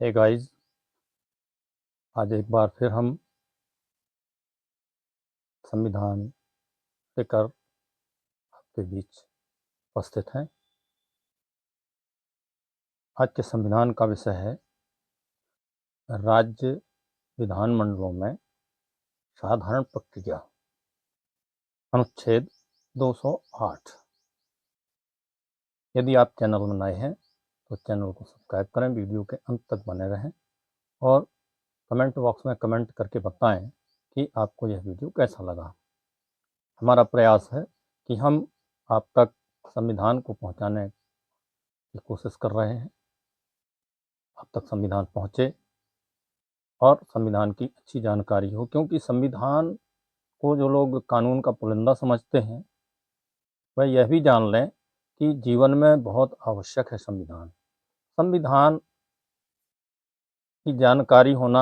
Hey guys, आज एक बार फिर हम संविधान लेकर आपके बीच उपस्थित हैं। आज के संविधान का विषय है राज्य विधानमंडलों में साधारण प्रक्रिया, अनुच्छेद 208। यदि आप चैनल में नए हैं तो चैनल को सब्सक्राइब करें, वीडियो के अंत तक बने रहें और कमेंट बॉक्स में कमेंट करके बताएं कि आपको यह वीडियो कैसा लगा। हमारा प्रयास है कि हम आप तक संविधान को पहुंचाने की कोशिश कर रहे हैं। आप तक संविधान पहुंचे और संविधान की अच्छी जानकारी हो, क्योंकि संविधान को जो लोग कानून का पुलिंदा समझते हैं वह यह भी जान लें कि जीवन में बहुत आवश्यक है संविधान। संविधान की जानकारी होना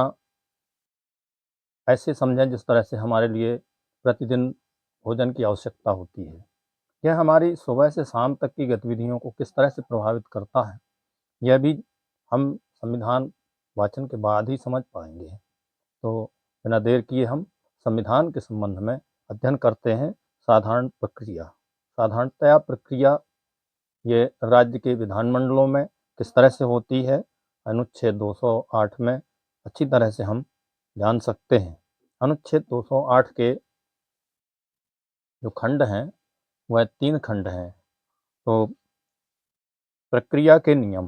ऐसे समझें जिस तरह से हमारे लिए प्रतिदिन भोजन की आवश्यकता होती है। यह हमारी सुबह से शाम तक की गतिविधियों को किस तरह से प्रभावित करता है, यह भी हम संविधान वाचन के बाद ही समझ पाएंगे। तो बिना देर किए हम संविधान के संबंध में अध्ययन करते हैं। साधारण प्रक्रिया। साधारणतया प्रक्रिया ये राज्य के विधानमंडलों में किस तरह से होती है, अनुच्छेद 208 में अच्छी तरह से हम जान सकते हैं। अनुच्छेद 208 के जो खंड हैं वह 3 खंड हैं। तो प्रक्रिया के नियम,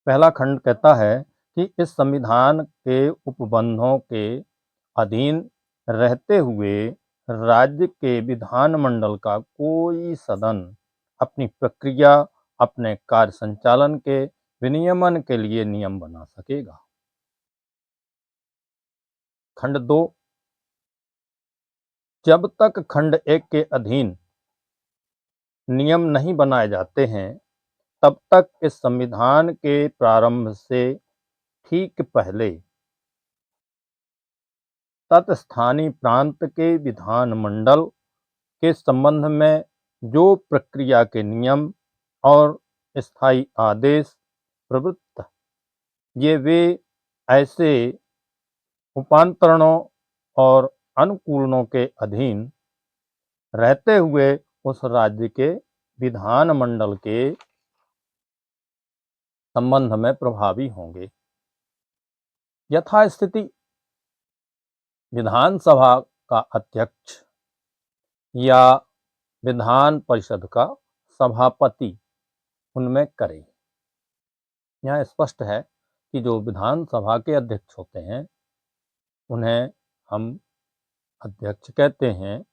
पहला खंड कहता है कि इस संविधान के उपबंधों के अधीन रहते हुए राज्य के विधानमंडल का कोई सदन अपनी प्रक्रिया, अपने कार्य संचालन के विनियमन के लिए नियम बना सकेगा। खंड 2, जब तक खंड 1 के अधीन नियम नहीं बनाए जाते हैं तब तक इस संविधान के प्रारंभ से ठीक पहले तत्स्थानीय प्रांत के विधानमंडल के संबंध में जो प्रक्रिया के नियम और स्थायी आदेश प्रवृत्त ये वे ऐसे उपांतरणों और अनुकूलनों के अधीन रहते हुए उस राज्य के विधानमंडल के संबंध में प्रभावी होंगे। यथास्थिति विधानसभा का अध्यक्ष या विधान परिषद का सभापति उनमें करे। यहाँ स्पष्ट है कि जो विधानसभा के अध्यक्ष होते हैं उन्हें हम अध्यक्ष कहते हैं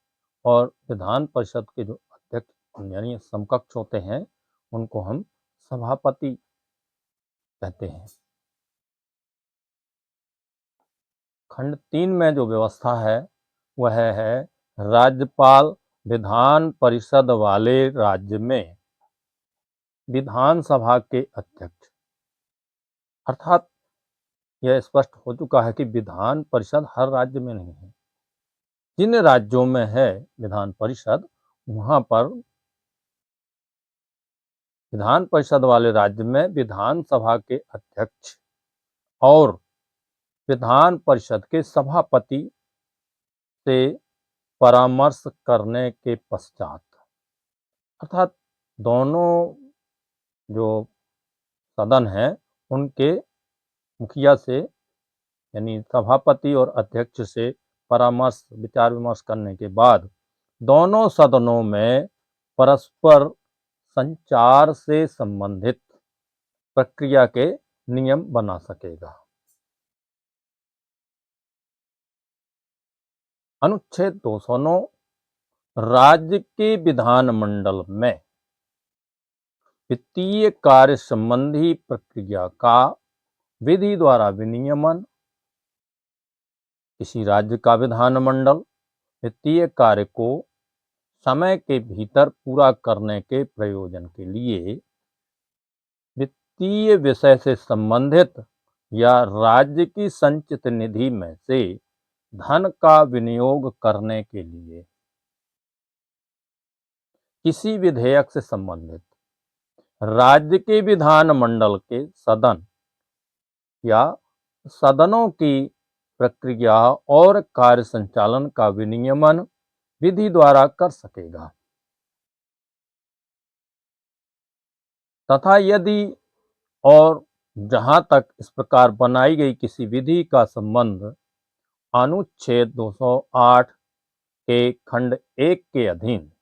और विधान परिषद के जो अध्यक्ष यानी समकक्ष होते हैं उनको हम सभापति कहते हैं। खंड 3 में जो व्यवस्था है वह है राज्यपाल विधान परिषद वाले राज्य में विधानसभा के अध्यक्ष, अर्थात यह स्पष्ट हो चुका है कि विधान परिषद हर राज्य में नहीं है। जिन राज्यों में है विधान परिषद वहां पर विधान परिषद वाले राज्य में विधानसभा के अध्यक्ष और विधान परिषद के सभापति से परामर्श करने के पश्चात, अर्थात दोनों जो सदन हैं उनके मुखिया से यानी सभापति और अध्यक्ष से परामर्श विचार विमर्श करने के बाद दोनों सदनों में परस्पर संचार से संबंधित प्रक्रिया के नियम बना सकेगा। अनुच्छेद 209 राज्य के विधानमंडल में वित्तीय कार्य संबंधी प्रक्रिया का विधि द्वारा विनियमन। किसी राज्य का विधानमंडल वित्तीय कार्य को समय के भीतर पूरा करने के प्रयोजन के लिए वित्तीय विषय से संबंधित या राज्य की संचित निधि में से धन का विनियोग करने के लिए किसी विधेयक से संबंधित राज्य के विधानमंडल के सदन या सदनों की प्रक्रिया और कार्य संचालन का विनियमन विधि द्वारा कर सकेगा तथा यदि और जहां तक इस प्रकार बनाई गई किसी विधि का संबंध अनुच्छेद 208 के खंड 1 के अधीन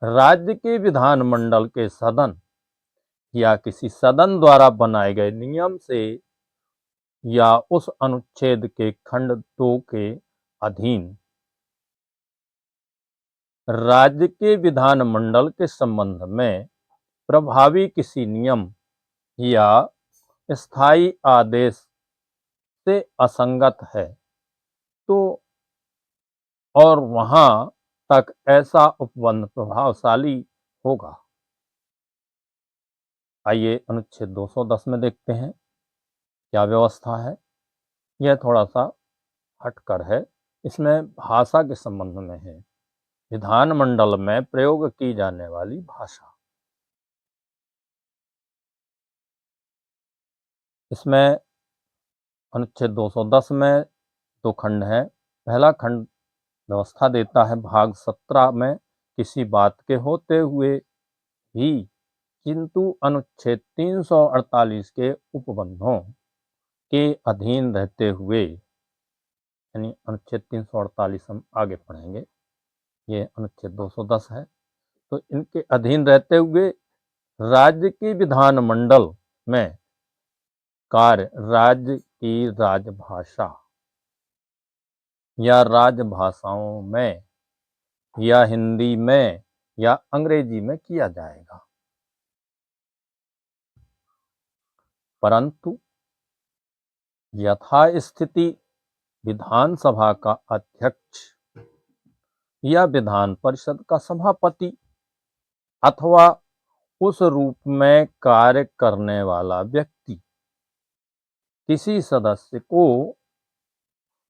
राज्य के विधानमंडल के सदन या किसी सदन द्वारा बनाए गए नियम से या उस अनुच्छेद के खंड 2 के अधीन राज्य के विधानमंडल के संबंध में प्रभावी किसी नियम या स्थायी आदेश से असंगत है तो और वहां तक ऐसा उपबंध प्रभावशाली होगा। आइए अनुच्छेद 210 में देखते हैं क्या व्यवस्था है। यह थोड़ा सा हटकर है, इसमें भाषा के संबंध में है। विधानमंडल में प्रयोग की जाने वाली भाषा। इसमें अनुच्छेद 210 में दो खंड हैं। पहला खंड व्यवस्था देता है भाग 17 में किसी बात के होते हुए भी किंतु अनुच्छेद 348 के उपबंधों के अधीन रहते हुए, यानी अनुच्छेद 348 हम आगे पढ़ेंगे, ये अनुच्छेद 210 है, तो इनके अधीन रहते हुए राज्य की विधानमंडल में कार्य राज्य की राजभाषा या राजभाषाओं में या हिंदी में या अंग्रेजी में किया जाएगा, परंतु यथास्थिति विधानसभा का अध्यक्ष या विधान परिषद का सभापति अथवा उस रूप में कार्य करने वाला व्यक्ति किसी सदस्य को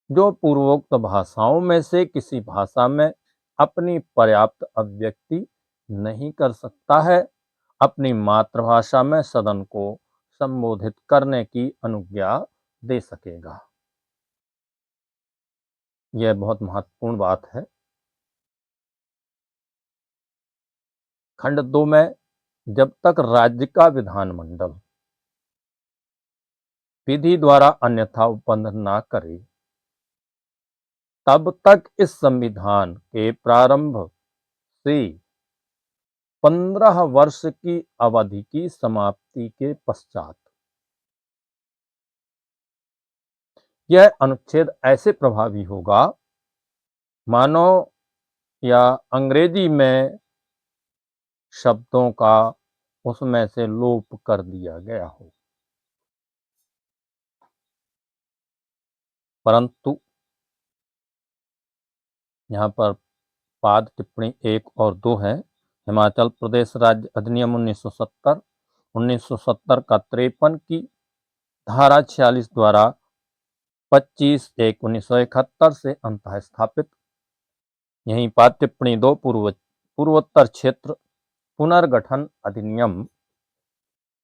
जो पूर्वोक्त भाषाओं में से किसी भाषा में अपनी पर्याप्त अभिव्यक्ति नहीं कर सकता है, अपनी मातृभाषा में सदन को संबोधित करने की अनुज्ञा दे सकेगा। यह बहुत महत्वपूर्ण बात है। खंड 2 में जब तक राज्य का विधानमंडल विधि द्वारा अन्यथा उपबंध न करे तब तक इस संविधान के प्रारंभ से 15 वर्ष की अवधि की समाप्ति के पश्चात यह अनुच्छेद ऐसे प्रभावी होगा मानो या अंग्रेजी में शब्दों का उसमें से लोप कर दिया गया हो। परंतु यहाँ पर पाद टिप्पणी 1 और 2 है। हिमाचल प्रदेश राज्य अधिनियम 1970 1970 का 53 की धारा 46 द्वारा 25/1/1971 से अंतः स्थापित। यहीं पाद टिप्पणी 2 पूर्वोत्तर क्षेत्र पुनर्गठन अधिनियम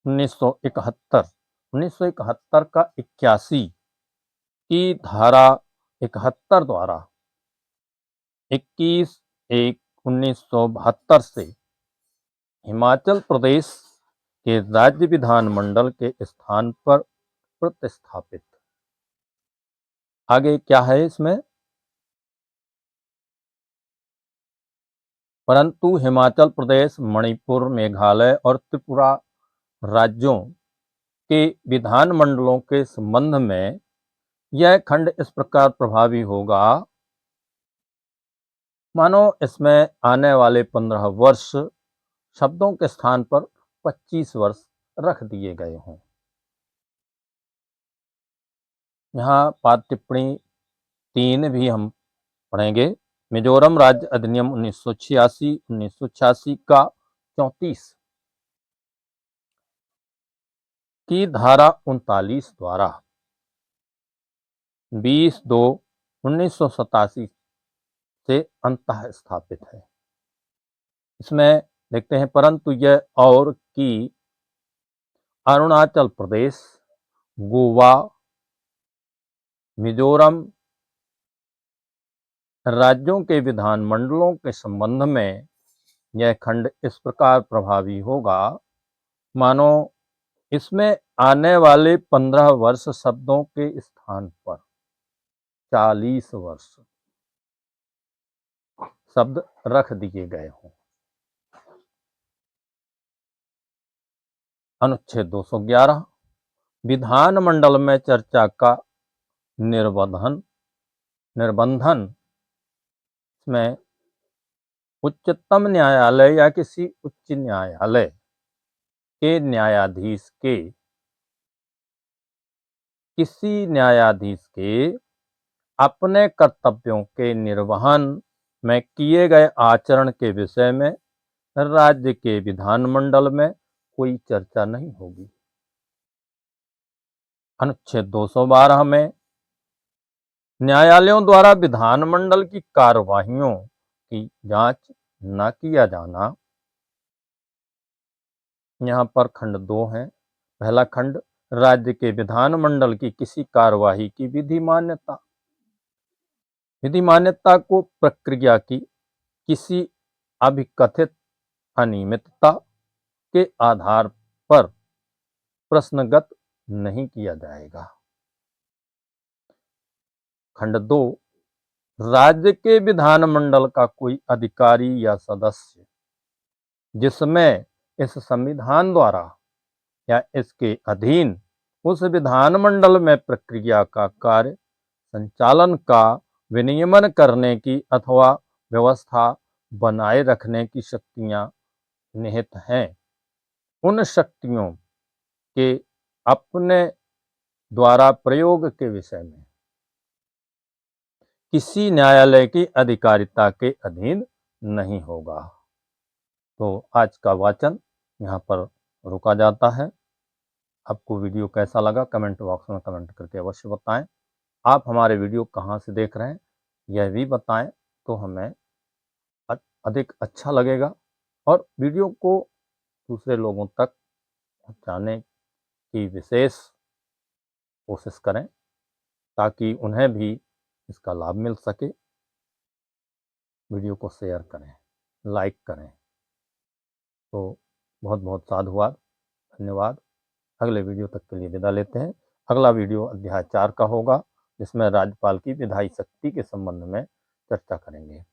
1971 का 81 की धारा 71 द्वारा 21/1/1972 से हिमाचल प्रदेश के राज्य विधानमंडल के स्थान पर प्रतिस्थापित। आगे क्या है इसमें? परंतु हिमाचल प्रदेश, मणिपुर, मेघालय और त्रिपुरा राज्यों के विधानमंडलों के संबंध में यह खंड इस प्रकार प्रभावी होगा मानो इसमें आने वाले 15 वर्ष शब्दों के स्थान पर 25 वर्ष रख दिए गए हों। यहाँ पाद टिप्पणी 3 भी हम पढ़ेंगे। मिजोरम राज्य अधिनियम 1986 का 34 की धारा 39 द्वारा 20/2/1987 से अंतः स्थापित है। इसमें देखते हैं परंतु यह और कि अरुणाचल प्रदेश, गोवा, मिजोरम राज्यों के विधानमंडलों के संबंध में यह खंड इस प्रकार प्रभावी होगा मानो इसमें आने वाले 15 वर्ष शब्दों के स्थान पर 40 वर्ष शब्द रख दिए गए हों। अनुच्छेद 211 विधानमंडल में चर्चा का निर्बंधन में उच्चतम न्यायालय या किसी उच्च न्यायालय के न्यायाधीश के किसी न्यायाधीश के अपने कर्तव्यों के निर्वहन में किए गए आचरण के विषय में राज्य के विधानमंडल में कोई चर्चा नहीं होगी। अनुच्छेद 212 में न्यायालयों द्वारा विधानमंडल की कार्यवाहियों की जांच न किया जाना। यहाँ पर खंड 2 है। पहला खंड राज्य के विधानमंडल की किसी कार्यवाही की विधि मान्यता को प्रक्रिया की किसी अभिकथित अनियमितता के आधार पर प्रश्नगत नहीं किया जाएगा। खंड 2 राज्य के विधानमंडल का कोई अधिकारी या सदस्य जिसमें इस संविधान द्वारा या इसके अधीन उस विधानमंडल में प्रक्रिया का कार्य संचालन का विनियमन करने की अथवा व्यवस्था बनाए रखने की शक्तियां निहित हैं, उन शक्तियों के अपने द्वारा प्रयोग के विषय में किसी न्यायालय की अधिकारिता के अधीन नहीं होगा। तो आज का वाचन यहाँ पर रुका जाता है। आपको वीडियो कैसा लगा कमेंट बॉक्स में कमेंट करके अवश्य बताएं। आप हमारे वीडियो कहाँ से देख रहे हैं यह भी बताएं तो हमें अधिक अच्छा लगेगा और वीडियो को दूसरे लोगों तक पहुँचाने की विशेष कोशिश करें ताकि उन्हें भी इसका लाभ मिल सके। वीडियो को शेयर करें, लाइक करें। तो बहुत बहुत साधुवाद, धन्यवाद। अगले वीडियो तक के लिए विदा लेते हैं। अगला वीडियो अध्याय 4 का होगा जिसमें राज्यपाल की विधायी शक्ति के संबंध में चर्चा करेंगे।